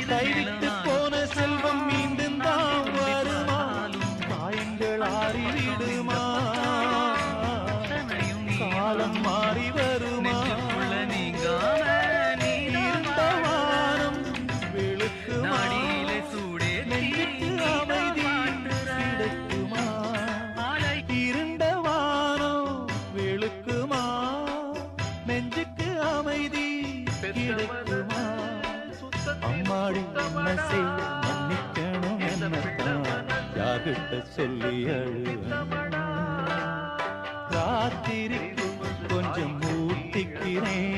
கைவிட்டு போன செல்வம் மீண்டும் தான் வருமா காயங்கள் ஆறிவிடுமா காலம் மாறி வருமா இருந்த வானம் வெளுக்குமா நெஞ்சுக்கு அமைதி கிடைக்குமா இருண்ட வானம் வெளுக்குமா நெஞ்சுக்கு அமைதி கிடைக்குமா அம்மாடி என்ன செய்ய மன்னிக்கணும் என்னத்தான் யார்கிட்ட சொல்லி அழுவ ராத்திரிக்கு கொஞ்சம் ஊத்திக்கிறேன்